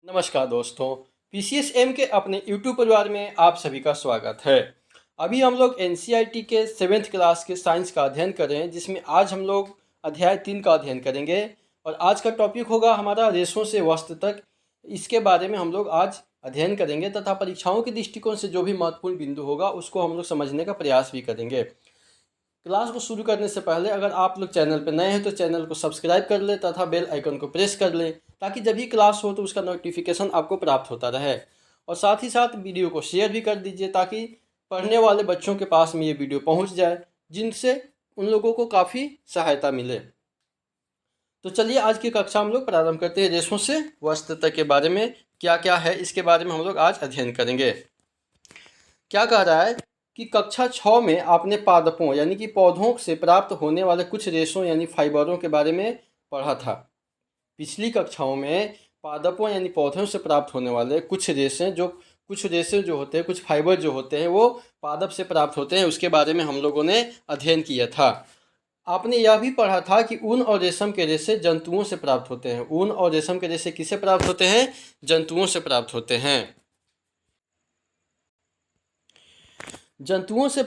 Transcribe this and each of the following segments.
नमस्कार दोस्तों, पीसीएसएम के अपने यूट्यूब परिवार में आप सभी का स्वागत है। अभी हम लोग एनसीईआरटी के 7th क्लास के साइंस का अध्ययन कर रहे हैं, जिसमें आज हम लोग अध्याय 3 का अध्ययन करेंगे और आज का टॉपिक होगा हमारा रेशों से वस्त्र तक। इसके बारे में हम लोग आज अध्ययन करेंगे तथा परीक्षाओं के दृष्टिकोण से जो भी महत्वपूर्ण बिंदु होगा उसको हम लोग समझने का प्रयास भी करेंगे। क्लास को शुरू करने से पहले अगर आप लोग चैनल पर नए हैं तो चैनल को सब्सक्राइब कर लें तथा बेल आइकन को प्रेस कर लें ताकि जब भी क्लास हो तो उसका नोटिफिकेशन आपको प्राप्त होता रहे। और साथ ही साथ वीडियो को शेयर भी कर दीजिए ताकि पढ़ने वाले बच्चों के पास में ये वीडियो पहुंच जाए, जिनसे उन लोगों को काफ़ी सहायता मिले। तो चलिए आज की कक्षा हम लोग प्रारंभ करते हैं। रेशों से वस्त्र तक के बारे में क्या क्या है इसके बारे में हम लोग आज अध्ययन करेंगे। क्या कह रहा है कि कक्षा 6 में आपने पादपों यानी कि पौधों से प्राप्त होने वाले कुछ रेशों यानी फाइबरों के बारे में पढ़ा था। पिछली कक्षाओं में पादपों यानी पौधों से प्राप्त होने वाले कुछ रेशे जो होते हैं, कुछ फाइबर जो होते हैं वो पादप से प्राप्त होते हैं, उसके बारे में हम लोगों ने अध्ययन किया था। आपने यह भी पढ़ा था कि ऊन और रेशम के रेशे जंतुओं से प्राप्त होते हैं। ऊन और रेशम के रेशे किससे प्राप्त होते हैं? जंतुओं से प्राप्त होते हैं। जंतुओं से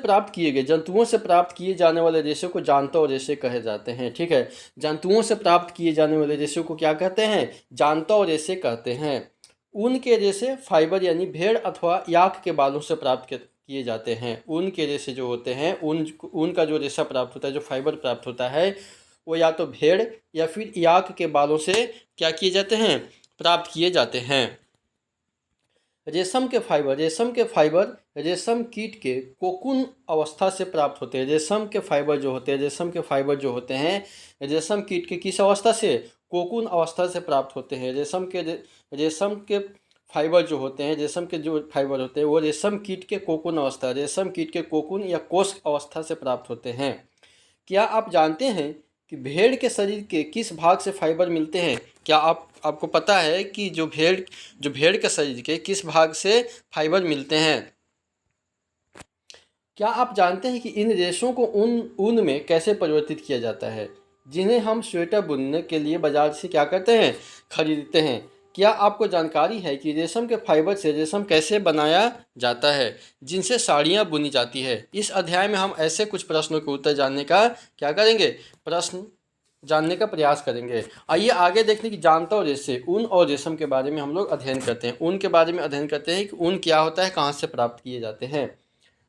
प्राप्त किए जाने वाले रेशों को जांतव रेशे कहे जाते हैं। ठीक है, जंतुओं से प्राप्त किए जाने वाले रेशों को क्या कहते हैं? जांतव रेशे कहते हैं। ऊन के रेशे फाइबर यानी भेड़ अथवा याक के बालों से प्राप्त किए जाते हैं। ऊन के रेशे जो होते हैं, ऊन का जो रेशा प्राप्त होता है, जो फाइबर प्राप्त होता है, वो या तो भेड़ या फिर याक के बालों से क्या किए जाते हैं? प्राप्त किए जाते हैं। रेशम के फाइबर रेशम कीट के कोकून अवस्था से प्राप्त होते हैं। रेशम के फाइबर जो होते हैं रेशम कीट के किस अवस्था से? कोकून अवस्था से प्राप्त होते हैं। रेशम के फाइबर जो होते हैं वो रेशम कीट के कोकून या कोश अवस्था से प्राप्त होते हैं। क्या आप जानते हैं कि भेड़ के शरीर के किस भाग से फाइबर मिलते हैं? क्या आपको पता है कि जो भेड़ के शरीर के किस भाग से फाइबर मिलते हैं? क्या आप जानते हैं कि इन रेशों को ऊन में कैसे परिवर्तित किया जाता है, जिन्हें हम स्वेटर बुनने के लिए बाजार से क्या करते हैं? खरीदते हैं। क्या आपको जानकारी है कि रेशम के फाइबर से रेशम कैसे बनाया जाता है, जिनसे साड़ियाँ बुनी जाती है? इस अध्याय में हम ऐसे कुछ प्रश्नों के उत्तर जानने का क्या करेंगे? प्रश्न जानने का प्रयास करेंगे। आइए आगे देखने की जांतव रेशे, ऊन और रेशम के बारे में हम लोग अध्ययन करते हैं। ऊन के बारे में अध्ययन करते हैं कि ऊन क्या होता है, कहाँ से प्राप्त किए जाते हैं।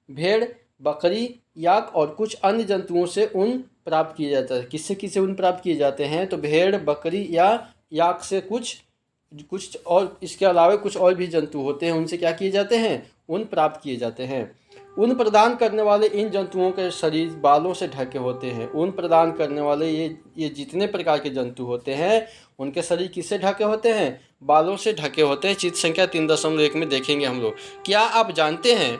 भेड़, बकरी, याक और कुछ अन्य जंतुओं से ऊन प्राप्त किया जाता है। किससे ऊन प्राप्त किए जाते हैं? तो भेड़, बकरी या याक से कुछ और इसके अलावा कुछ और भी जंतु होते हैं, उनसे क्या किए जाते हैं? ऊन प्राप्त किए जाते हैं। ऊन प्रदान करने वाले इन जंतुओं के शरीर बालों से ढके होते हैं। ऊन प्रदान करने वाले ये जितने प्रकार के जंतु होते हैं उनके शरीर किससे ढके होते हैं? बालों से ढके होते हैं। चित्र संख्या 3.1 में देखेंगे हम लोग। क्या आप जानते हैं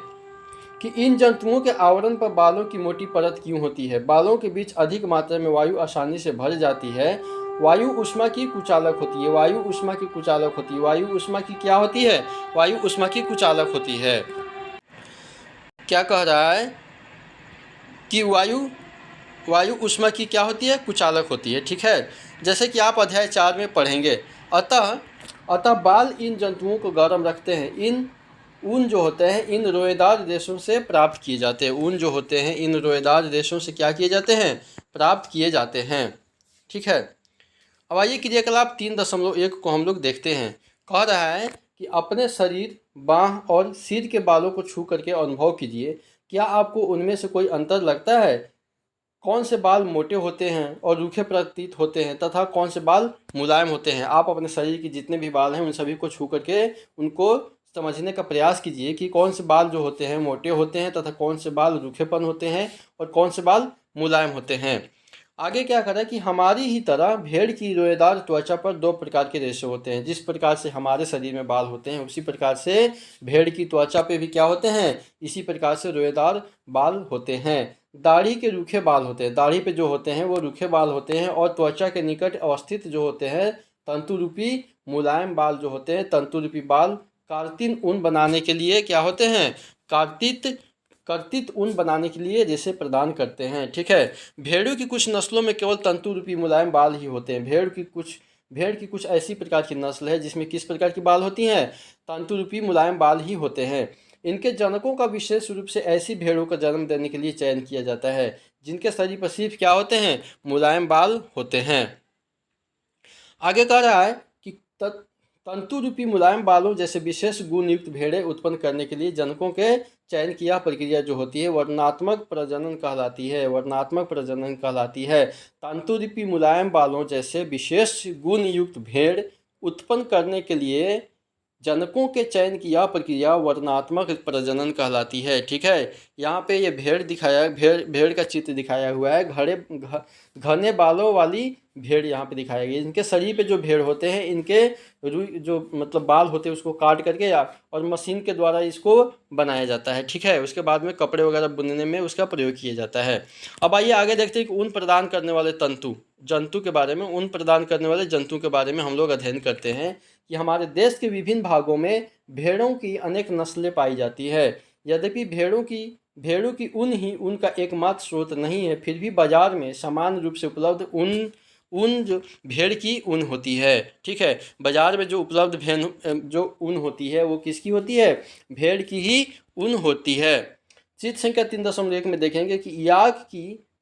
कि इन जंतुओं के आवरण पर बालों की मोटी परत क्यों होती है? बालों के बीच अधिक मात्रा में वायु आसानी से भर जाती है। वायु ऊष्मा की कुचालक होती है। वायु ऊष्मा की क्या होती है? वायु ऊष्मा की कुचालक होती है। क्या कह रहा है कि वायु ऊष्मा की क्या होती है? कुचालक होती है। ठीक है, जैसे कि आप अध्याय 4 में पढ़ेंगे। अतः बाल इन जंतुओं को गर्म रखते हैं। ऊन जो होते हैं इन रोएदार रेशों से प्राप्त किए जाते हैं। ऊन जो होते हैं इन रोएदार रेशों से क्या किए जाते हैं? प्राप्त किए जाते हैं। ठीक है, अब आइए क्रियाकलाप 3.1 को हम लोग देखते हैं। कह रहा है कि अपने शरीर, बाँह और सिर के बालों को छू करके अनुभव कीजिए। क्या आपको उनमें से कोई अंतर लगता है? कौन से बाल मोटे होते हैं और रूखे प्रतीत होते हैं तथा कौन से बाल मुलायम होते हैं? आप अपने शरीर के जितने भी बाल हैं उन सभी को छू करके उनको समझने का प्रयास कीजिए कि कौन से बाल जो होते हैं मोटे होते हैं तथा कौन से बाल रूखेपन होते हैं और कौन से बाल मुलायम होते हैं। आगे क्या करें कि हमारी ही तरह भेड़ की रोएदार त्वचा पर 2 प्रकार के रेशे होते हैं। जिस प्रकार से हमारे शरीर में बाल होते हैं उसी प्रकार से भेड़ की त्वचा पे भी क्या होते हैं? इसी प्रकार से रोएदार बाल होते हैं। दाढ़ी के रूखे बाल होते हैं। दाढ़ी पे जो होते हैं वो रूखे बाल होते हैं और त्वचा के निकट अवस्थित जो होते हैं तंतु रूपी मुलायम बाल जो होते हैं, तंतु रूपी बाल कार्तिन ऊन बनाने के लिए क्या होते हैं? कर्तित ऊन बनाने के लिए रेशे प्रदान करते हैं। ठीक है, भेड़ों की कुछ नस्लों में केवल तंतु रूपी मुलायम बाल ही होते हैं। भेड़ की कुछ ऐसी प्रकार की नस्ल है जिसमें किस प्रकार की बाल होती हैं? तंतुरूपी मुलायम बाल ही होते हैं। इनके जनकों का विशेष रूप से ऐसी भेड़ों का जन्म देने के लिए चयन किया जाता है जिनके शरीर पर सिर्फ क्या होते हैं? मुलायम बाल होते हैं। आगे कह रहा है कि तंतु रूपी मुलायम बालों जैसे विशेष गुण युक्त भेड़ें उत्पन्न करने के लिए जनकों के चयन की यह प्रक्रिया जो होती है वर्णात्मक प्रजनन कहलाती है। वर्णात्मक प्रजनन कहलाती है। तंतु रूपी मुलायम बालों जैसे विशेष गुण युक्त भेड़ उत्पन्न करने के लिए जनकों के चयन की यह प्रक्रिया वर्णात्मक प्रजनन कहलाती है। ठीक है, यहाँ पे ये भेड़ दिखाया, भेड़ भेड़ का चित्र दिखाया हुआ है। घने बालों वाली भेड़ यहाँ पे दिखाया गया। इनके शरीर पे जो भेड़ होते हैं, इनके जो मतलब बाल होते हैं उसको काट करके और मशीन के द्वारा इसको बनाया जाता है। ठीक है, उसके बाद में कपड़े वगैरह बुनने में उसका प्रयोग किया जाता है। अब आइए आगे देखते हैं कि ऊन प्रदान करने वाले जंतु के बारे में, ऊन प्रदान करने वाले जंतु के बारे में हम लोग अध्ययन करते हैं कि हमारे देश के विभिन्न भागों में भेड़ों की अनेक नस्लें पाई जाती है। यद्यपि भेड़ों की ऊन ही उनका एकमात्र स्रोत नहीं है, फिर भी बाजार में समान रूप से उपलब्ध ऊन जो भेड़ की ऊन होती है। ठीक है, बाजार में जो उपलब्ध जो ऊन होती है वो किसकी होती है? भेड़ की ही ऊन होती है। चित्र संख्या 3.1 में देखेंगे कि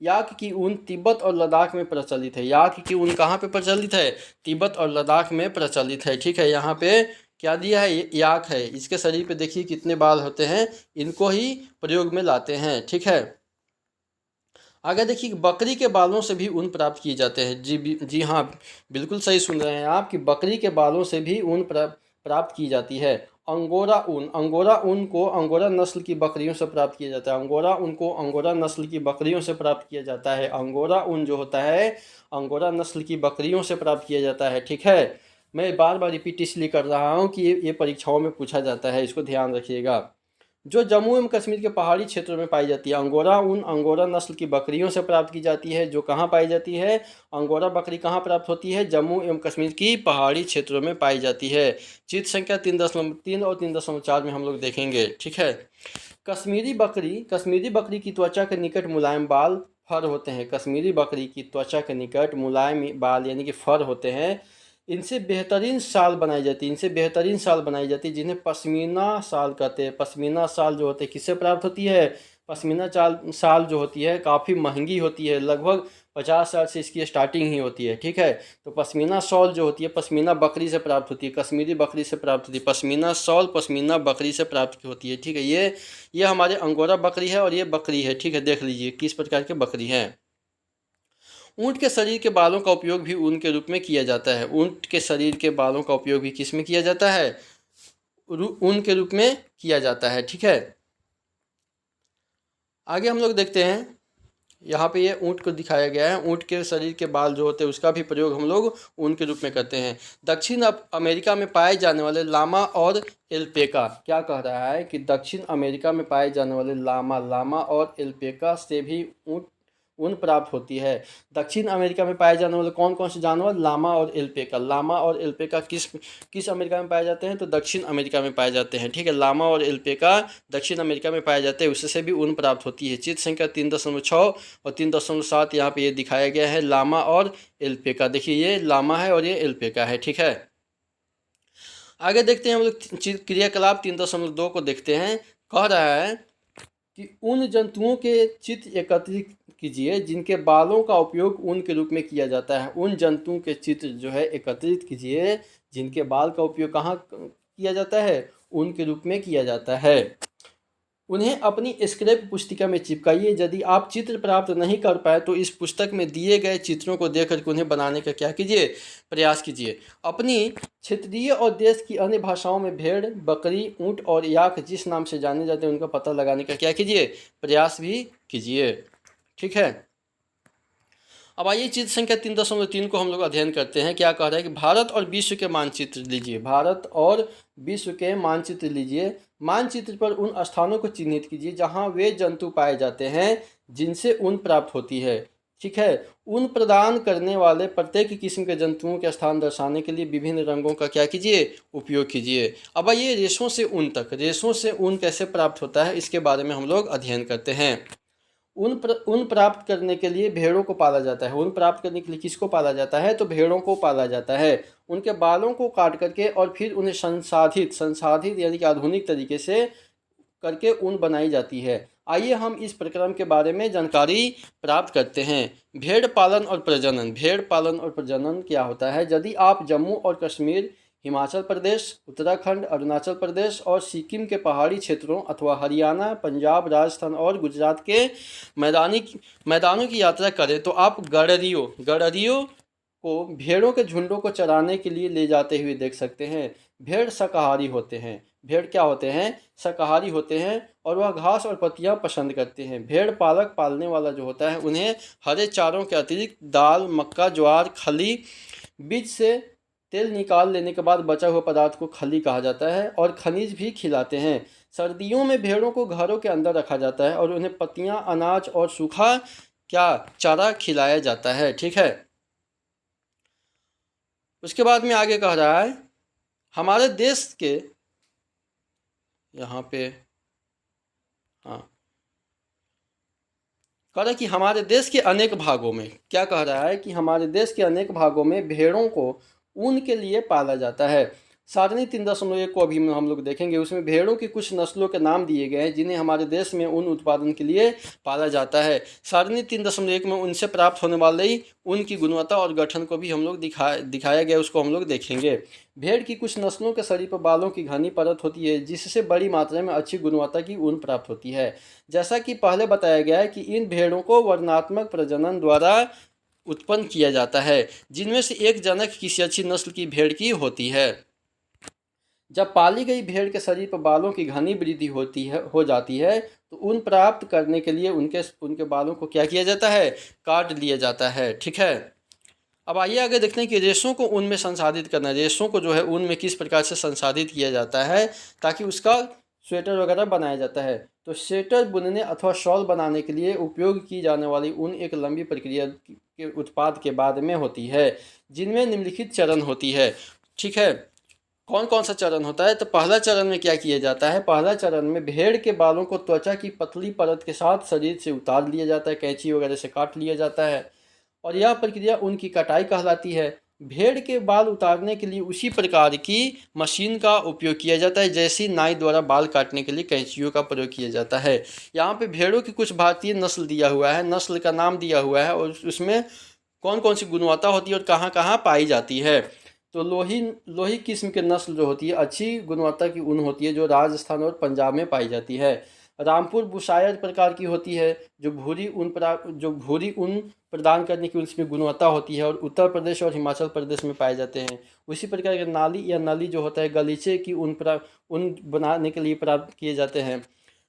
याक की ऊन तिब्बत और लद्दाख में प्रचलित है। याक की ऊन कहाँ पे प्रचलित है? तिब्बत और लद्दाख में प्रचलित है। ठीक है, यहाँ पे क्या दिया है? याक है। इसके शरीर पे देखिए कितने बाल होते हैं, इनको ही प्रयोग में लाते हैं। ठीक है, आगे देखिए बकरी के बालों से भी ऊन प्राप्त किए जाते हैं। जी हाँ, बिल्कुल सही सुन रहे हैं आप कि बकरी के बालों से भी ऊन प्राप्त की जाती है। अंगोरा ऊन को अंगोरा नस्ल की बकरियों से प्राप्त किया जाता है। अंगोरा ऊन को अंगोरा नस्ल की बकरियों से प्राप्त किया जाता है। अंगोरा ऊन जो होता है अंगोरा नस्ल की बकरियों से प्राप्त किया जाता है। ठीक है, मैं बार बार रिपीट इसलिए कर रहा हूँ कि ये परीक्षाओं में पूछा जाता है, इसको ध्यान रखिएगा। जो जम्मू एवं कश्मीर के पहाड़ी क्षेत्रों में पाई जाती है। अंगोरा ऊन अंगोरा नस्ल की बकरियों से प्राप्त की जाती है। जो कहाँ पाई जाती है? अंगोरा बकरी कहाँ प्राप्त होती है? जम्मू एवं कश्मीर की पहाड़ी क्षेत्रों में पाई जाती है। चित्र संख्या 3.3 और 3.4 में हम लोग देखेंगे। ठीक है, कश्मीरी बकरी की त्वचा के निकट मुलायम बाल फर होते हैं। कश्मीरी बकरी की त्वचा के निकट मुलायम बाल यानी कि फर होते हैं। इनसे बेहतरीन शाल बनाई जाती है जिन्हें पश्मीना शाल कहते हैं। पश्मीना शाल जो होते हैं किससे प्राप्त होती है? पश्मीना शाल जो होती है काफ़ी महंगी होती है, लगभग 50,000 से इसकी स्टार्टिंग ही होती है। ठीक है, तो पश्मीना शॉल जो होती है पश्मीना बकरी से प्राप्त होती है, कश्मीरी बकरी से प्राप्त होती है। पश्मीना शॉल पश्मीना बकरी से प्राप्त होती है। ठीक है, ये हमारे अंगोरा बकरी है और ये बकरी है। ठीक है, देख लीजिए किस प्रकार की बकरी है। ऊँट के शरीर के बालों का उपयोग भी ऊन के रूप में किया जाता है। ऊँट के शरीर के बालों का उपयोग भी किस में किया जाता है? ऊन के रूप में किया जाता है। ठीक है, आगे हम लोग देखते हैं, यहाँ पे ये ऊँट को दिखाया गया है। ऊँट के शरीर के बाल जो होते हैं उसका भी प्रयोग हम लोग ऊन के रूप में करते हैं। दक्षिण अमेरिका में पाए जाने वाले लामा और एल्पेका, क्या कह रहा है कि दक्षिण अमेरिका में पाए जाने वाले लामा और एल्पेका से भी ऊन प्राप्त होती है। दक्षिण अमेरिका में पाए जाने वाले कौन कौन से जानवर? लामा और एल्पेका किस अमेरिका में पाए जाते हैं? तो दक्षिण अमेरिका में पाए जाते हैं। ठीक है, लामा और एल्पेका दक्षिण अमेरिका में पाए जाते हैं, उससे भी ऊन प्राप्त होती है। चित्र संख्या 3.6 और 3.7 यहाँ पे ये दिखाया गया है, लामा और एल्पेका। देखिए ये लामा है और ये एल्पेका है। ठीक है, आगे देखते हैं हम लोग क्रियाकलाप 3.2 को देखते हैं। कह रहा है कि उन जंतुओं के चित्र एकत्रित कीजिए जिनके बालों का उपयोग ऊन के रूप में किया जाता है। उन जंतुओं के चित्र जो है एकत्रित कीजिए जिनके बाल का उपयोग कहाँ किया जाता है? ऊन के रूप में किया जाता है। उन्हें अपनी स्क्रैप पुस्तिका में चिपकाइए। यदि आप चित्र प्राप्त नहीं कर पाए तो इस पुस्तक में दिए गए चित्रों को देख करके उन्हें बनाने का क्या कीजिए? प्रयास कीजिए। अपनी क्षेत्रीय और देश की अन्य भाषाओं में भेड़, बकरी, ऊँट और याक जिस नाम से जाने जाते हैं उनका पता लगाने का क्या कीजिए? प्रयास भी कीजिए। ठीक है, अब आइए चित्र संख्या 3.3 को हम लोग अध्ययन करते हैं। क्या कह रहा है कि भारत और विश्व के मानचित्र लीजिए। भारत और विश्व के मानचित्र लीजिए। मानचित्र पर उन स्थानों को चिन्हित कीजिए जहां वे जंतु पाए जाते हैं जिनसे ऊन प्राप्त होती है। ठीक है, ऊन प्रदान करने वाले प्रत्येक किस्म के जंतुओं के स्थान दर्शाने के लिए विभिन्न रंगों का क्या कीजिए? उपयोग कीजिए। अब आइए रेशों से ऊन कैसे प्राप्त होता है इसके बारे में हम लोग अध्ययन करते हैं। ऊन प्राप्त करने के लिए भेड़ों को पाला जाता है। ऊन प्राप्त करने के लिए किसको पाला जाता है? तो भेड़ों को पाला जाता है। उनके बालों को काट करके और फिर उन्हें संसाधित यानी कि आधुनिक तरीके से करके ऊन बनाई जाती है। आइए हम इस प्रक्रम के बारे में जानकारी प्राप्त करते हैं। भेड़ पालन और प्रजनन। भेड़ पालन और प्रजनन क्या होता है? यदि आप जम्मू और कश्मीर, हिमाचल प्रदेश, उत्तराखंड, अरुणाचल प्रदेश और सिक्किम के पहाड़ी क्षेत्रों अथवा हरियाणा, पंजाब, राजस्थान और गुजरात के मैदानों की यात्रा करें तो आप गड़रियों को भेड़ों के झुंडों को चराने के लिए ले जाते हुए देख सकते हैं। भेड़ शाकाहारी होते हैं। भेड़ क्या होते हैं? शाकाहारी होते हैं और वह घास और पत्तियां पसंद करते हैं। भेड़ पालक पालने वाला जो होता है उन्हें हरे चारों के अतिरिक्त दाल, मक्का, ज्वार, खली, बीज से तेल निकाल लेने के बाद बचा हुआ पदार्थ को खली कहा जाता है और खनिज भी खिलाते हैं। सर्दियों में भेड़ों को घरों के अंदर रखा जाता है और उन्हें पत्तियां, अनाज और सूखा चारा खिलाया जाता है। ठीक है। उसके बाद में आगे कह रहा है हमारे देश के यहाँ पे हाँ कह रहा है कि हमारे देश के अनेक भागों में, क्या कह रहा है कि हमारे देश के अनेक भागों में भेड़ों को ऊन के लिए पाला जाता है। सारणी 3.1 को अभी हम लोग देखेंगे। उसमें भेड़ों की कुछ नस्लों के नाम दिए गए हैं जिन्हें हमारे देश में ऊन उत्पादन के लिए पाला जाता है। सारणी 3.1 में उनसे प्राप्त होने वाली ऊन की गुणवत्ता और गठन को भी हम लोग दिखाया गया, उसको हम लोग देखेंगे। भेड़ की कुछ नस्लों के शरीर पर बालों की घनी परत होती है जिससे बड़ी मात्रा में अच्छी गुणवत्ता की ऊन प्राप्त होती है। जैसा कि पहले बताया गया है कि इन भेड़ों को वर्णात्मक प्रजनन द्वारा उत्पन्न किया जाता है जिनमें से एक जनक किसी अच्छी नस्ल की भेड़ की होती है। जब पाली गई भेड़ के शरीर पर बालों की घनी वृद्धि हो जाती है तो ऊन प्राप्त करने के लिए उनके बालों को क्या किया जाता है? काट लिया जाता है। ठीक है। अब आइए आगे देखते हैं कि रेशों को ऊन में संसाधित करना। रेशों को जो है ऊन में किस प्रकार से संसाधित किया जाता है ताकि उसका स्वेटर वगैरह बनाया जाता है। तो स्वेटर बुनने अथवा शॉल बनाने के लिए उपयोग की जाने वाली ऊन एक लंबी प्रक्रिया के उत्पाद के बाद में होती है जिनमें निम्नलिखित चरण होती है। ठीक है। कौन कौन सा चरण होता है? तो पहला चरण में क्या किया जाता है? पहला चरण में भेड़ के बालों को त्वचा की पतली परत के साथ शरीर से उतार लिया जाता है, कैंची वगैरह से काट लिया जाता है और यह प्रक्रिया उनकी कटाई कहलाती है। भेड़ के बाल उतारने के लिए उसी प्रकार की मशीन का उपयोग किया जाता है जैसी नाई द्वारा बाल काटने के लिए कैंचियों का प्रयोग किया जाता है। यहाँ पे भेड़ों की कुछ भारतीय नस्ल दिया हुआ है, नस्ल का नाम दिया हुआ है और उसमें कौन कौन सी गुणवत्ता होती है और कहाँ कहाँ पाई जाती है। तो लोही किस्म की नस्ल जो होती है अच्छी गुणवत्ता की ऊन होती है जो राजस्थान और पंजाब में पाई जाती है। रामपुर बुशायर प्रकार की होती है जो भूरी ऊन प्रदान करने की उसमें गुणवत्ता होती है और उत्तर प्रदेश और हिमाचल प्रदेश में पाए जाते हैं। उसी प्रकार के नाली या नली जो होता है गलीचे की ऊन बनाने के लिए प्राप्त किए जाते हैं।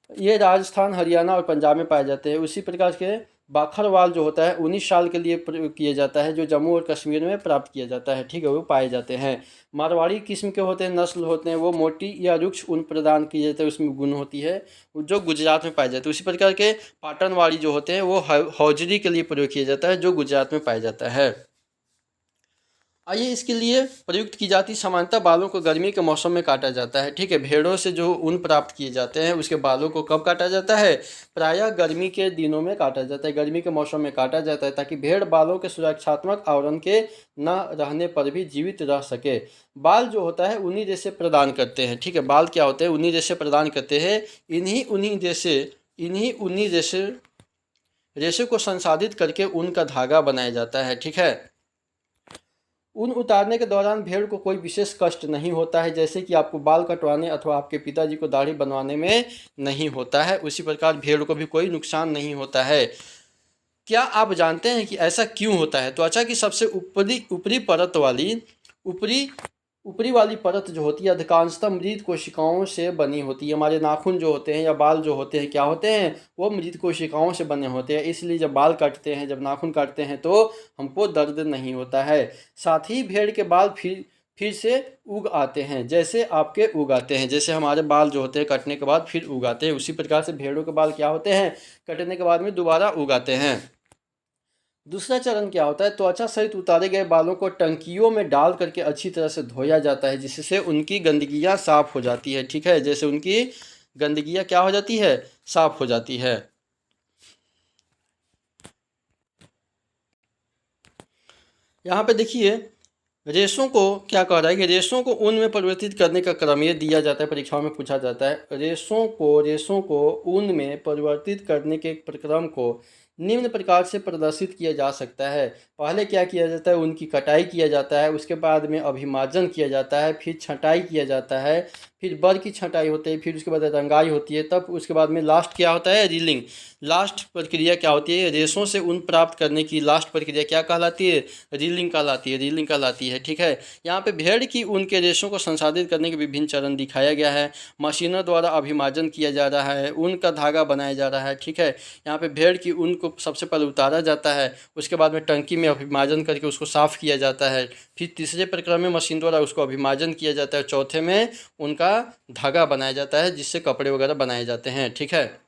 ये राजस्थान, हरियाणा और पंजाब में पाए जाते हैं। उसी प्रकार के बाखरवाल जो होता है 19 साल के लिए प्रयोग किया जाता है जो जम्मू और कश्मीर में प्राप्त किया जाता है। ठीक है, वो पाए जाते हैं। मारवाड़ी किस्म के होते हैं, नस्ल होते हैं, वो मोटी या रुक्ष ऊन प्रदान की जाती है, उसमें गुण होती है जो गुजरात में पाए जाते हैं। उसी प्रकार के पाटनवाड़ी जो होते हैं वो हौजरी के लिए प्रयोग किया जाता है जो गुजरात में पाया जाता है। आइए इसके लिए प्रयुक्त की जाती सामान्यतः बालों को गर्मी के मौसम में काटा जाता है। ठीक है, भेड़ों से जो ऊन प्राप्त किए जाते हैं उसके बालों को कब काटा जाता है? प्रायः गर्मी के दिनों में काटा जाता है, गर्मी के मौसम में काटा जाता है ताकि भेड़ बालों के सुरक्षात्मक आवरण के न रहने पर भी जीवित रह सके। बाल जो होता है उन्हीं रेशे प्रदान करते हैं। ठीक है, बाल क्या होते हैं? उन्हीं रेशे प्रदान करते हैं। इन्हीं उन्हीं रेशे को संसाधित करके ऊन का धागा बनाया जाता है। ठीक है, ऊन उतारने के दौरान भेड़ को कोई विशेष कष्ट नहीं होता है जैसे कि आपको बाल कटवाने अथवा आपके पिताजी को दाढ़ी बनवाने में नहीं होता है। उसी प्रकार भेड़ को भी कोई नुकसान नहीं होता है। क्या आप जानते हैं कि ऐसा क्यों होता है? त्वचा की सबसे ऊपरी परत वाली ऊपरी वाली परत जो होती है अधिकांशतः मृत कोशिकाओं से बनी होती है। हमारे नाखून जो होते हैं या बाल जो होते हैं क्या होते हैं? वो मृत कोशिकाओं से बने होते हैं। इसलिए जब बाल काटते हैं, जब नाखून काटते हैं तो हमको दर्द नहीं होता है। साथ ही भेड़ के बाल फिर से उग आते हैं, जैसे आपके उग आते हैं, जैसे हमारे बाल जो होते हैं कटने के बाद फिर उग आते हैं, उसी प्रकार से भेड़ों के बाल क्या होते हैं? कटने के बाद में दोबारा उग आते हैं। दूसरा चरण क्या होता है? त्वचा सहित उतारे गए बालों को टंकियों में डाल करके अच्छी तरह से धोया जाता है जिससे उनकी गंदगियां साफ हो जाती है। ठीक है, जैसे उनकी गंदगियां क्या हो जाती है? साफ हो जाती है। यहाँ पे देखिए रेशों को क्या कह रहा है कि रेशों को ऊन में परिवर्तित करने का क्रम ये दिया जाता है, परीक्षाओं में पूछा जाता है। रेशों को ऊन में परिवर्तित करने के क्रम को निम्न प्रकार से प्रदर्शित किया जा सकता है। पहले क्या किया जाता है, उनकी कटाई किया जाता है, उसके बाद में अभिमार्जन किया जाता है, फिर छँटाई किया जाता है, फिर बर की छँटाई होती है, फिर उसके बाद रंगाई होती है, तब उसके बाद में लास्ट क्या होता है, रीलिंग। लास्ट प्रक्रिया क्या होती है, रेशों से ऊन प्राप्त करने की लास्ट प्रक्रिया क्या कहलाती है, रीलिंग कहलाती है, रीलिंग कहलाती है। ठीक है, यहाँ पे भेड़ की ऊन के रेशों को संसाधित करने के विभिन्न चरण दिखाया गया है। मशीनों द्वारा अभिमार्जन किया जा रहा है, ऊन का धागा बनाया जा रहा है। ठीक है, यहाँ पे भेड़ की ऊन को सबसे पहले उतारा जाता है, उसके बाद में टंकी में अभिमार्जन करके उसको साफ़ किया जाता है, फिर तीसरे प्रक्रम में मशीन द्वारा उसको अभिमार्जन किया जाता है, चौथे में उनका धागा बनाया जाता है जिससे कपड़े वगैरह बनाए जाते हैं। ठीक है,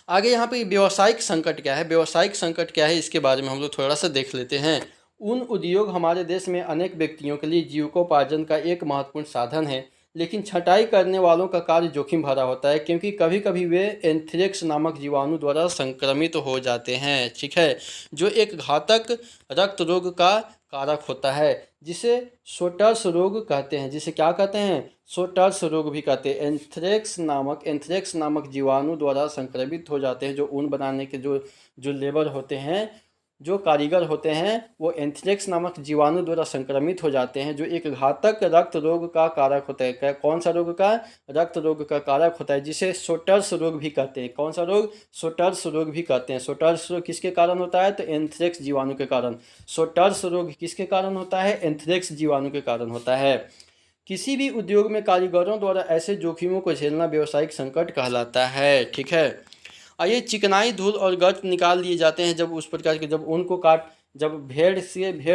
आगे यहाँ पे व्यावसायिक संकट क्या है, व्यावसायिक संकट क्या है, इसके बारे में हम लोग थोड़ा सा देख लेते हैं। ऊन उद्योग हमारे देश में अनेक व्यक्तियों के लिए जीविकोपार्जन का एक महत्वपूर्ण साधन है, लेकिन छंटाई करने वालों का कार्य जोखिम भरा होता है क्योंकि कभी कभी वे एंथ्रेक्स नामक जीवाणु द्वारा संक्रमित हो जाते हैं। ठीक है, जो एक घातक रक्त रोग का कारक होता है, जिसे सोटर्स रोग कहते हैं, जिसे क्या कहते हैं, सोटर्स रोग भी कहते हैं। एंथ्रेक्स नामक जीवाणु द्वारा संक्रमित हो जाते हैं। जो ऊन बनाने के जो जो लेबर होते हैं, जो कारीगर होते हैं, वो एंथ्रेक्स नामक जीवाणु द्वारा संक्रमित हो जाते हैं, जो एक घातक रक्त रोग का कारक होता है। कौन सा रोग का, रक्त रोग का कारक होता है, जिसे सोटर्स रोग भी कहते हैं। कौन सा रोग, सोटर्स रोग भी कहते हैं। सोटर्स रोग किसके कारण होता है, तो एंथ्रेक्स जीवाणु के कारण। सोटर्स रोग किसके कारण होता है, एंथ्रेक्स जीवाणु के कारण होता है। किसी भी उद्योग में कारीगरों द्वारा ऐसे जोखिमों को झेलना व्यावसायिक संकट कहलाता है। ठीक है, और ये चिकनाई, धूल और गर्त निकाल लिए जाते हैं जब उस प्रकार के, जब उनको जब भेड़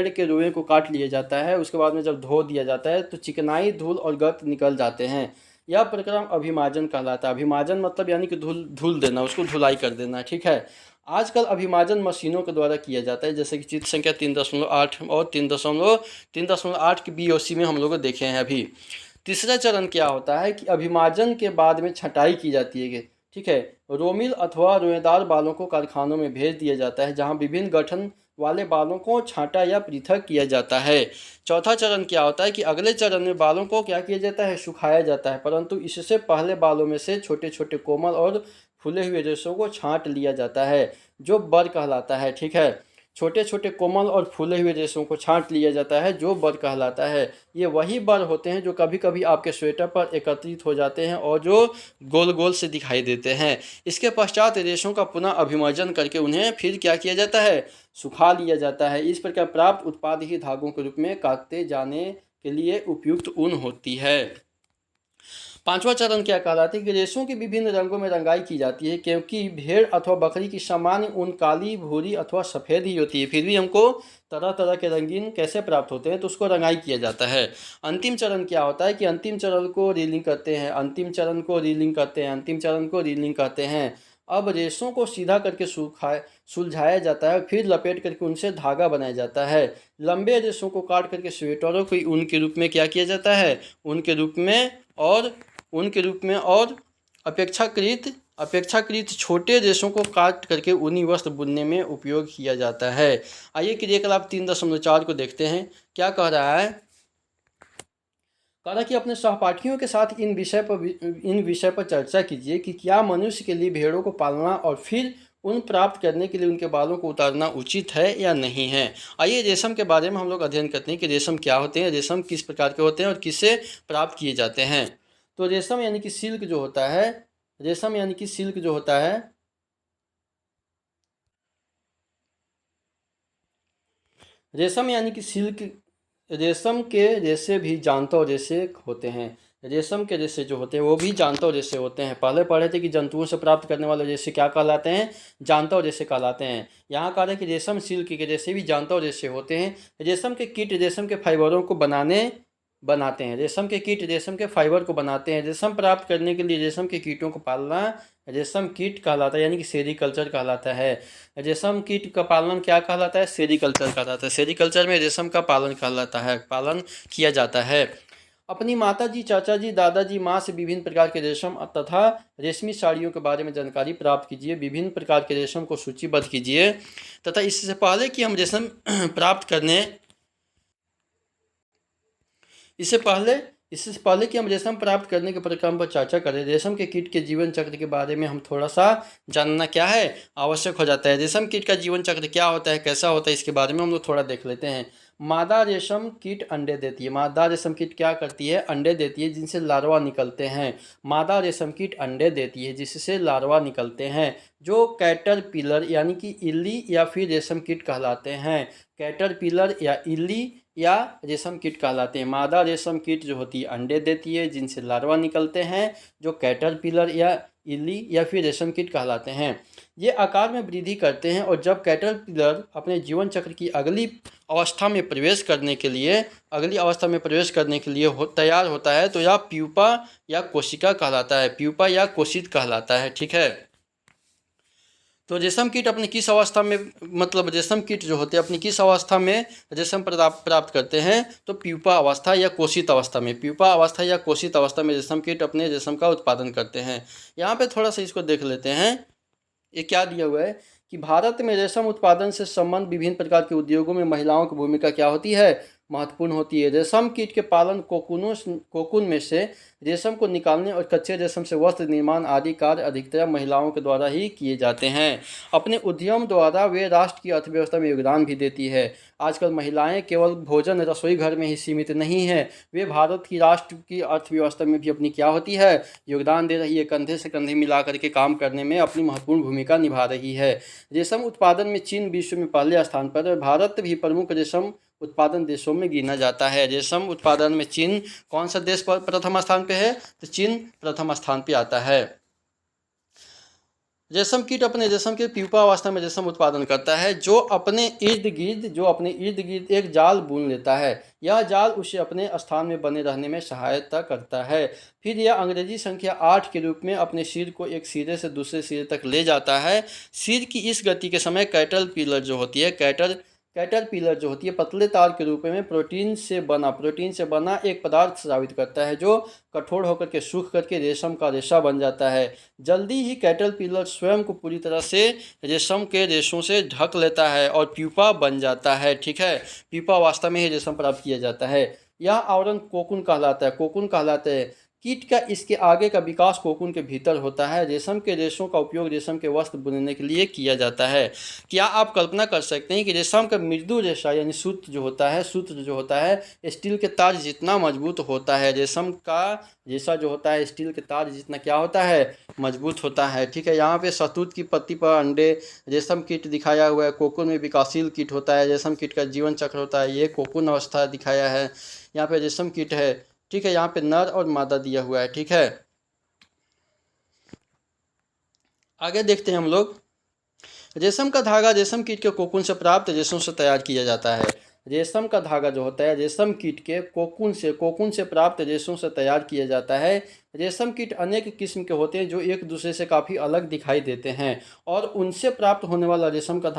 के रोए को काट लिया जाता है, उसके बाद में जब धो दिया जाता है तो चिकनाई, धूल और गर्त निकल जाते हैं। यह प्रक्रम अभिमार्जन कहलाता है। अभिमार्जन मतलब यानी कि धूल धुल देना, उसको धुलाई कर देना। ठीक है, आजकल अभिमार्जन मशीनों के द्वारा किया जाता है, जैसे कि चित्र संख्या 3.8 और 3.8 की BOC में हम लोग देखे हैं अभी। तीसरा चरण क्या होता है कि अभिमार्जन के बाद में छँटाई की जाती है। ठीक है, रोमिल अथवा रोएदार बालों को कारखानों में भेज दिया जाता है, जहां विभिन्न गठन वाले बालों को छांटा या पृथक किया जाता है। चौथा चरण क्या होता है कि अगले चरण में बालों को क्या किया जाता है, सुखाया जाता है, परंतु इससे पहले बालों में से छोटे छोटे कोमल और फूले हुए रेशों को छांट लिया जाता है, जो बर कहलाता है। ठीक है, छोटे छोटे कोमल और फूले हुए रेशों को छांट लिया जाता है, जो बर कहलाता है। ये वही बर होते हैं जो कभी कभी आपके स्वेटर पर एकत्रित हो जाते हैं और जो गोल गोल से दिखाई देते हैं। इसके पश्चात रेशों का पुनः अभिमार्जन करके उन्हें फिर क्या किया जाता है, सुखा लिया जाता है। इस प्रकार प्राप्त उत्पाद ही धागों के रूप में काटे जाने के लिए उपयुक्त ऊन होती है। पांचवा चरण क्या कहलाती है कि रेशों के विभिन्न रंगों में रंगाई की जाती है, क्योंकि भेड़ अथवा बकरी की सामान्य ऊन काली, भूरी अथवा सफ़ेद ही होती है, फिर भी हमको तरह तरह के रंगीन कैसे प्राप्त होते हैं, तो उसको रंगाई किया जाता है। अंतिम चरण क्या होता है कि अंतिम चरण को रीलिंग करते हैं, अंतिम चरण को रीलिंग करते हैं, अंतिम चरण को रीलिंग कहते हैं। अब रेशों को सीधा करके सुलझाया जाता है, फिर लपेट करके उनसे धागा बनाया जाता है। लंबे रेशों को काट करके स्वेटरों को ऊन के रूप में क्या किया जाता है, उनके रूप में और अपेक्षाकृत छोटे रेशों को काट करके ऊनी वस्त्र बुनने में उपयोग किया जाता है। आइए क्रियाकलाप 3.4 को देखते हैं। क्या कह रहा है, कह रहा कि अपने सहपाठियों के साथ इन विषय पर चर्चा कीजिए कि क्या मनुष्य के लिए भेड़ों को पालना और फिर ऊन प्राप्त करने के लिए उनके बालों को उतारना उचित है या नहीं है। आइए रेशम के बारे में हम लोग अध्ययन करते हैं कि रेशम क्या होते हैं, रेशम किस प्रकार के होते हैं और किससे प्राप्त किए जाते हैं। तो रेशम यानी कि सिल्क जो होता है, रेशम यानी कि सिल्क जो होता है, रेशम यानी कि सिल्क, रेशम के रेशे भी जानतर रेशे होते हैं। रेशम के रेशे जो होते हैं वो भी जानतर रेशे होते हैं। पहले पढ़े थे कि जंतुओं से प्राप्त करने वाले रेशे क्या कहलाते हैं, जानतर रेशे कहलाते हैं। यहाँ कह रहे हैं कि रेशम सिल्क के रेशे भी जानतर रेशे होते हैं। रेशम के कीट रेशम के फाइबरों को बनाते हैं, रेशम के कीट रेशम के फाइबर को बनाते हैं। रेशम प्राप्त करने के लिए रेशम के कीटों को पालना रेशम कीट कहलाता है, यानी कि सेरीकल्चर कहलाता है। रेशम कीट का पालन क्या कहलाता है, सेरीकल्चर कहलाता है। सेरीकल्चर में रेशम का पालन कहलाता है, पालन किया जाता है। अपनी माताजी, चाचाजी, दादाजी, माँ से विभिन्न प्रकार के रेशम तथा रेशमी साड़ियों के बारे में जानकारी प्राप्त कीजिए। विभिन्न प्रकार के रेशम को सूचीबद्ध कीजिए तथा इससे पहले कि हम रेशम प्राप्त करने इससे पहले कि हम रेशम प्राप्त करने के प्रक्रम पर चर्चा करें, रेशम के कीट के जीवन चक्र के बारे में हम थोड़ा सा जानना क्या है आवश्यक हो जाता है। रेशम कीट का जीवन चक्र क्या होता है, कैसा होता है, इसके बारे में हम लोग थोड़ा देख लेते हैं। मादा रेशम कीट अंडे देती है। मादा रेशम कीट क्या करती है? अंडे देती है जिनसे लार्वा निकलते हैं। मादा रेशम कीट अंडे देती है जिससे लार्वा निकलते हैं, जो कैटरपिलर यानी कि इल्ली या फिर रेशम कीट कहलाते हैं। कैटरपिलर या इल्ली या रेशम कीट कहलाते हैं। मादा रेशम कीट जो होती है अंडे देती है जिनसे लार्वा निकलते हैं, जो कैटरपिलर या इल्ली या फिर रेशम कीट कहलाते हैं। ये आकार में वृद्धि करते हैं और जब कैटरपिलर अपने जीवन चक्र की अगली अवस्था में प्रवेश करने के लिए तैयार होता है तो यह प्यूपा या कोशिका कहलाता है। प्यूपा या कोशित कहलाता है। ठीक है, तो रेशम कीट अपनी किस अवस्था में रेशम कीट जो होते हैं अपनी किस अवस्था में रेशम प्राप्त करते हैं? तो प्यूपा अवस्था या कोशित अवस्था में। प्यूपा अवस्था या कोशित अवस्था में रेशम कीट अपने रेशम का उत्पादन करते हैं। यहाँ पे थोड़ा सा इसको देख लेते हैं। ये क्या दिया हुआ है कि भारत में रेशम उत्पादन से संबंध विभिन्न प्रकार के उद्योगों में महिलाओं की भूमिका क्या होती है? महत्वपूर्ण होती है। रेशम कीट के पालन कोकून में से रेशम को निकालने और कच्चे रेशम से वस्त्र निर्माण आदि कार्य अधिकतर महिलाओं के द्वारा ही किए जाते हैं। अपने उद्यम द्वारा वे राष्ट्र की अर्थव्यवस्था में योगदान भी देती है। आजकल महिलाएं केवल भोजन रसोई घर में ही सीमित नहीं है, वे भारत की राष्ट्र की अर्थव्यवस्था में भी अपनी क्या होती है? योगदान दे रही है। कंधे से कंधे मिला करके काम करने में अपनी महत्वपूर्ण भूमिका निभा रही है। रेशम उत्पादन में चीन विश्व में पहले स्थान पर है। भारत भी प्रमुख रेशम उत्पादन देशों में गिना जाता है। रेशम उत्पादन में चीन कौन सा देश पर प्रथम स्थान पे है? तो चीन प्रथम स्थान पे आता है। रेशम कीट अपने रेशम के प्यूपा अवस्था में रेशम उत्पादन करता है, जो अपने इर्द गिर्द एक जाल बुन लेता है। यह जाल उसे अपने स्थान में बने रहने में सहायता करता है। फिर यह अंग्रेजी संख्या 8 के रूप में अपने सिर को एक सिरे से दूसरे सिरे तक ले जाता है। सिर की इस गति के समय कैटरपिलर जो होती है पतले तार के रूप में प्रोटीन से बना एक पदार्थ स्रावित करता है, जो कठोर होकर के सूख करके रेशम का रेशा बन जाता है। जल्दी ही कैटरपिलर स्वयं को पूरी तरह से रेशम के रेशों से ढक लेता है और प्यूपा बन जाता है। ठीक है, प्यूपा अवस्था में ही रेशम प्राप्त किया जाता है। यह आवरण कोकून कहलाता है। कीट का इसके आगे का विकास कोकून के भीतर होता है। रेशम के रेशों का उपयोग रेशम के वस्त्र बुनने के लिए किया जाता है। क्या आप कल्पना कर सकते हैं कि रेशम का मृदु रेशा यानी सूत्र जो होता है स्टील के तार जितना मजबूत होता है। रेशम का रेशा जो होता है स्टील के तार जितना क्या होता है? मजबूत होता है। ठीक है, यहाँ पे शहतूत की पत्ती पर अंडे रेशम कीट दिखाया हुआ है। कोकून में विकासशील कीट होता है। रेशम कीट का जीवन चक्र होता है। ये कोकून अवस्था दिखाया है। यहाँ पे रेशम कीट है। ठीक है, यहाँ पे नर और मादा दिया हुआ है। ठीक है, आगे देखते हैं हम लोग। रेशम का धागा रेशम कीट के कोकून से प्राप्त रेशों से तैयार किया जाता है। रेशम का धागा जो होता है रेशम कीट के कोकून से प्राप्त रेशों से तैयार किया जाता है। रेशम कीट अनेक किस्म के होते हैं जो एक दूसरे से काफ़ी अलग दिखाई देते हैं, और उनसे प्राप्त होने वाला रेशम का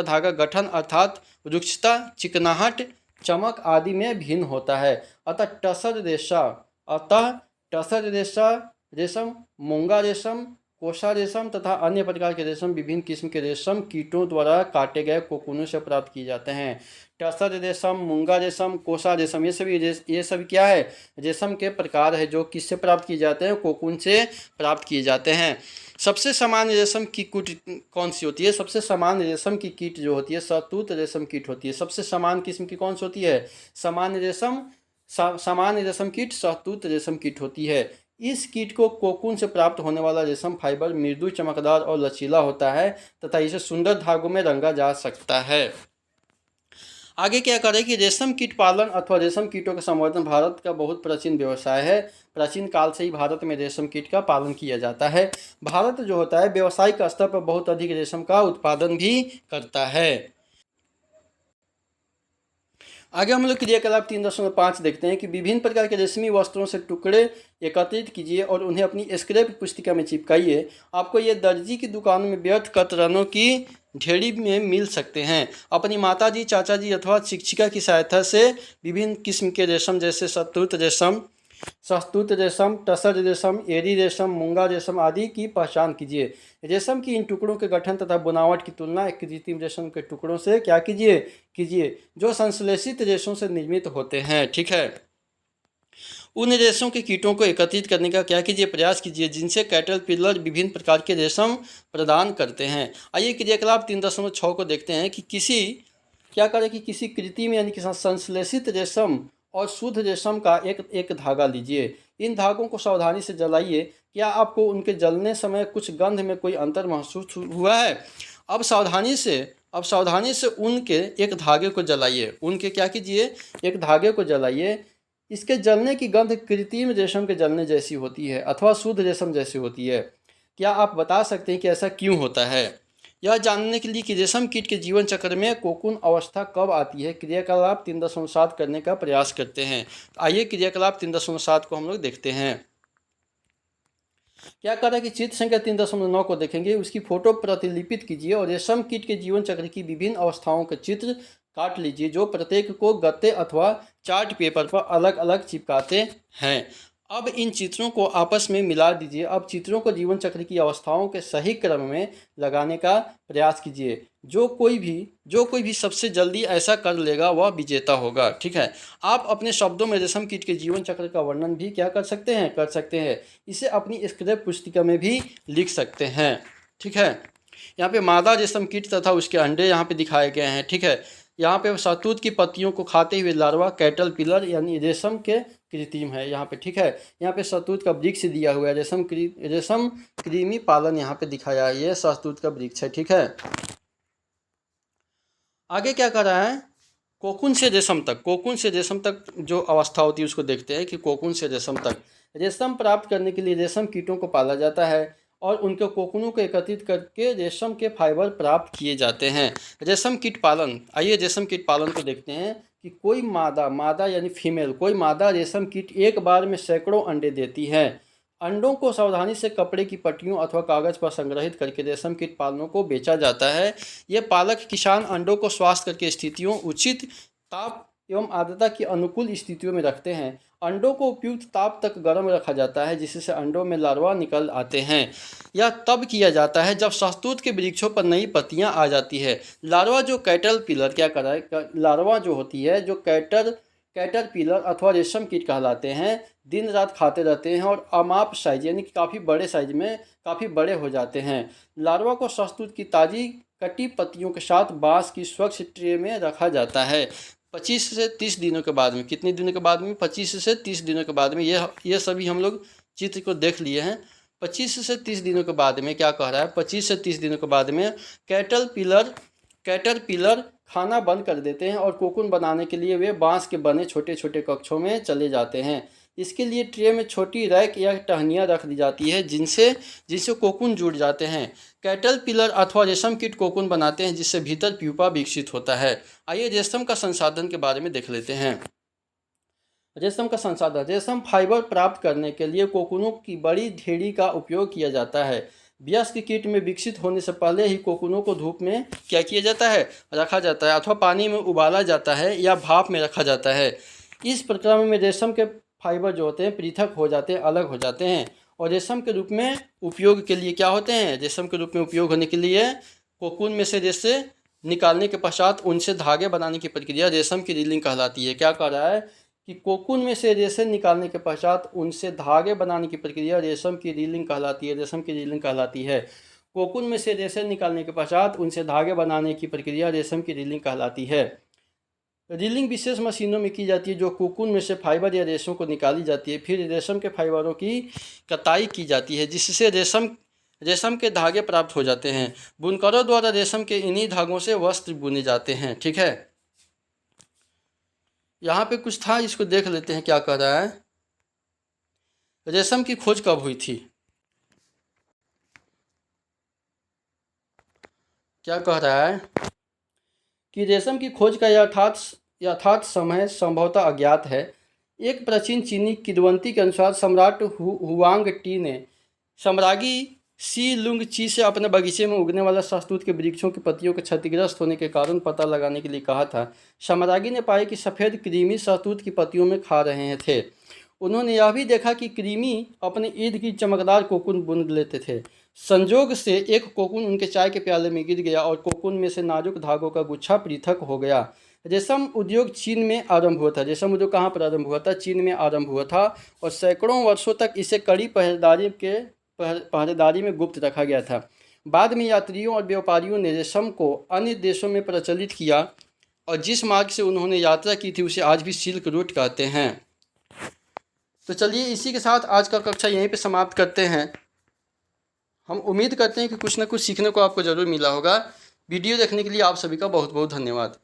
धागा गठन अर्थात रुक्षता, चिकनाहट, चमक आदि में भिन्न होता है। अतः टसर रेशम, मूंगा रेशम, कोसा रेशम तथा अन्य प्रकार के रेशम विभिन्न किस्म के रेशम कीटों द्वारा काटे गए कोकूनों से प्राप्त किए जाते हैं। टसर रेशम, मूंगा रेशम, कोसा रेशम ये सभी क्या है? रेशम के प्रकार है जो किससे प्राप्त किए जाते हैं? कोकून से प्राप्त किए जाते हैं। सबसे सामान्य रेशम की कीट कौन सी होती है? सबसे सामान्य रेशम की कीट जो होती है शहतूत रेशम कीट होती है। सबसे सामान्य किस्म की कौन सी होती है? सामान्य रेशम कीट शहतूत रेशम कीट होती है। इस कीट को कोकून से प्राप्त होने वाला रेशम फाइबर मृदु, चमकदार और लचीला होता है तथा इसे सुंदर धागों में रंगा जा सकता है। आगे क्या करें कि रेशम कीट पालन अथवा रेशम कीटों का संवर्धन भारत का बहुत प्राचीन व्यवसाय है। प्राचीन काल से ही भारत में रेशम कीट का पालन किया जाता है। भारत जो होता है व्यावसायिक स्तर पर बहुत अधिक रेशम का उत्पादन भी करता है। आगे हम लोग क्रियाकलाप 3.5 देखते हैं कि विभिन्न प्रकार के रेशमी वस्त्रों से टुकड़े एकत्रित कीजिए और उन्हें अपनी स्क्रैप पुस्तिका में चिपकाइए। आपको ये दर्जी की दुकानों में व्यर्थ कतरनों की ढेरी में मिल सकते हैं। अपनी माताजी, चाचा जी अथवा शिक्षिका की सहायता से विभिन्न किस्म के रेशम जैसे शहतूत रेशम, टसर रेशम, एरी रेशम, मूंगा रेशम आदि की पहचान कीजिए। रेशम की इन टुकड़ों के गठन तथा बनावट की तुलना एक कृत्रिम रेशम के टुकड़ों से क्या कीजिए जो संश्लेषित रेशों से निर्मित होते हैं। ठीक है। उन रेशों के कीटों को एकत्रित करने का क्या कीजिए, प्रयास कीजिए जिनसे कैटरपिलर विभिन्न प्रकार के रेशम प्रदान करते हैं। आइए क्रियाकलाप 3.6 को देखते हैं कि क्या करें कि किसी कृत्रिम यानी कि संश्लेषित रेशम और शुद्ध रेशम का एक धागा लीजिए। इन धागों को सावधानी से जलाइए। क्या आपको उनके जलने समय कुछ गंध में कोई अंतर महसूस हुआ है? अब सावधानी से उनके एक धागे को जलाइए। उनके क्या कीजिए, एक धागे को जलाइए। इसके जलने की गंध कृत्रिम रेशम के जलने जैसी होती है अथवा शुद्ध रेशम जैसी होती है। क्या आप बता सकते हैं कि ऐसा क्यों होता है? यह जानने के लिए कि रेशम कीट के जीवन चक्र में कोकून अवस्था कब आती है, क्रियाकलाप 3.7 करने का प्रयास करते हैं। आइए क्रियाकलाप 3.7 को हम लोग देखते हैं। क्या करें कि चित्र संख्या 3.9 को देखेंगे, उसकी फोटो प्रतिलिपित कीजिए और रेशम कीट के जीवन चक्र की विभिन्न अवस्थाओं का चित्र काट लीजिए जो प्रत्येक को गत्ते अथवा चार्ट पेपर पर अलग अलग चिपकाते हैं। अब इन चित्रों को आपस में मिला दीजिए। अब चित्रों को जीवन चक्र की अवस्थाओं के सही क्रम में लगाने का प्रयास कीजिए। जो कोई भी सबसे जल्दी ऐसा कर लेगा वह विजेता होगा। ठीक है। आप अपने शब्दों में रेशम कीट के जीवन चक्र का वर्णन भी क्या कर सकते हैं। इसे अपनी स्क्रैप पुस्तिका में भी लिख सकते हैं। ठीक है। यहाँ पे मादा रेशम कीट तथा उसके अंडे यहाँ पे दिखाए गए हैं। ठीक है। यहाँ पे शहतूत की पत्तियों को खाते हुए लार्वा कैटरपिलर यानी रेशम के कृत्रिम है यहाँ पे। ठीक है। यहाँ पे शहतूत का वृक्ष दिया हुआ है, रेशम कृमि पालन यहाँ पे दिखाया है, ये शहतूत का वृक्ष है। ठीक है। आगे क्या कर रहा है, कोकून से रेशम तक जो अवस्था होती है उसको देखते हैं कि कोकून से रेशम तक रेशम प्राप्त करने के लिए रेशम कीटों को पाला जाता है और उनके कोकूनों को एकत्रित करके रेशम के फाइबर प्राप्त किए जाते हैं। रेशम कीट पालन, आइए रेशम कीट पालन को देखते हैं कि कोई मादा यानी फीमेल, कोई मादा रेशम कीट एक बार में सैकड़ों अंडे देती है। अंडों को सावधानी से कपड़े की पट्टियों अथवा कागज़ पर संग्रहित करके रेशम कीट पालनों को बेचा जाता है। ये पालक किसान अंडों को स्वास्थ्य करके स्थितियों, उचित ताप एवं आर्द्रता की अनुकूल स्थितियों में रखते हैं। अंडों को उपयुक्त ताप तक गर्म रखा जाता है जिससे अंडों में लार्वा निकल आते हैं। यह तब किया जाता है जब शहतूत के वृक्षों पर नई पत्तियां आ जाती है। लार्वा जो कैटरपिलर क्या कर रहा है, लार्वा जो होती है जो कैटरपिलर अथवा रेशम कीट कहलाते हैं, दिन रात खाते रहते हैं और अमाप साइज यानी कि काफ़ी बड़े साइज में काफ़ी बड़े हो जाते हैं। लार्वा को शहतूत की ताज़ी कटी पत्तियों के साथ बांस की स्वच्छ ट्रे में रखा जाता है। 25 से 30 दिनों के बाद में, कितने दिनों के बाद में, 25 से 30 दिनों के बाद में, ये सभी हम लोग चित्र को देख लिए हैं। 25 से 30 दिनों के बाद में क्या कह रहा है, 25 से 30 दिनों के बाद में कैटरपिलर खाना बंद कर देते हैं और कोकून बनाने के लिए वे बांस के बने छोटे छोटे कक्षों में चले जाते हैं। इसके लिए ट्रे में छोटी रैक या टहनियाँ रख दी जाती है जिनसे कोकून जुड़ जाते हैं। कैटरपिलर अथवा रेशम कीट कोकून बनाते हैं जिससे भीतर प्यूपा विकसित होता है। आइए रेशम का संसाधन के बारे में देख लेते हैं। रेशम का संसाधन, रेशम फाइबर प्राप्त करने के लिए कोकूनों की बड़ी ढेरी का उपयोग किया जाता है। वयस्क कीट में विकसित होने से पहले ही कोकूनों को धूप में क्या किया जाता है, रखा जाता है अथवा पानी में उबाला जाता है या भाप में रखा जाता है। इस प्रक्रिया में रेशम के फाइबर जो होते हैं पृथक हो जाते हैं, अलग हो जाते हैं और रेशम के रूप में उपयोग के लिए क्या होते हैं, रेशम के रूप में उपयोग होने के लिए कोकून में से रेशे निकालने के पश्चात उनसे धागे बनाने की प्रक्रिया रेशम की रीलिंग कहलाती है। क्या कह रहा है कि कोकून में से रेशे निकालने के पश्चात उनसे धागे बनाने की प्रक्रिया रेशम की रीलिंग कहलाती है। कोकून में से रेशे निकालने के पश्चात उनसे धागे बनाने की प्रक्रिया रेशम की रीलिंग कहलाती है। रीलिंग विशेष मशीनों में की जाती है जो कोकून में से फाइबर या रेशों को निकाली जाती है। फिर रेशम के फाइबरों की कताई की जाती है जिससे रेशम के धागे प्राप्त हो जाते हैं। बुनकरों द्वारा रेशम के इन्हीं धागों से वस्त्र बुने जाते हैं। ठीक है। यहाँ पे कुछ था, इसको देख लेते हैं क्या कह रहा है। रेशम की खोज कब हुई थी, क्या कह रहा है कि रेशम की खोज का यथार्थ समय संभवतः अज्ञात है। एक प्राचीन चीनी किंवदंती के अनुसार सम्राट हुआंग टी ने साम्राज्ञी सी लुंग ची से अपने बगीचे में उगने वाला शहतूत के वृक्षों की पत्तियों के क्षतिग्रस्त होने के कारण पता लगाने के लिए कहा था। साम्राज्ञी ने पाया कि सफ़ेद कृमि शहतूत की पत्तियों में खा रहे थे। उन्होंने यह भी देखा कि कृमि अपने ईद की चमकदार कोकून बुन लेते थे। संजोग से एक कोकून उनके चाय के प्याले में गिर गया और कोकून में से नाजुक धागों का गुच्छा पृथक हो गया। रेशम उद्योग चीन में आरंभ हुआ था। रेशम उद्योग कहाँ पर आरंभ हुआ था? चीन में आरंभ हुआ था और सैकड़ों वर्षों तक इसे कड़ी पहरेदारी में गुप्त रखा गया था। बाद में यात्रियों और व्यापारियों ने रेशम को अन्य देशों में प्रचलित किया और जिस मार्ग से उन्होंने यात्रा की थी उसे आज भी सिल्क रूट कहते हैं। तो चलिए इसी के साथ आज का कक्षा यहीं पे समाप्त करते हैं। हम उम्मीद करते हैं कि कुछ ना कुछ सीखने को आपको ज़रूर मिला होगा। वीडियो देखने के लिए आप सभी का बहुत बहुत धन्यवाद।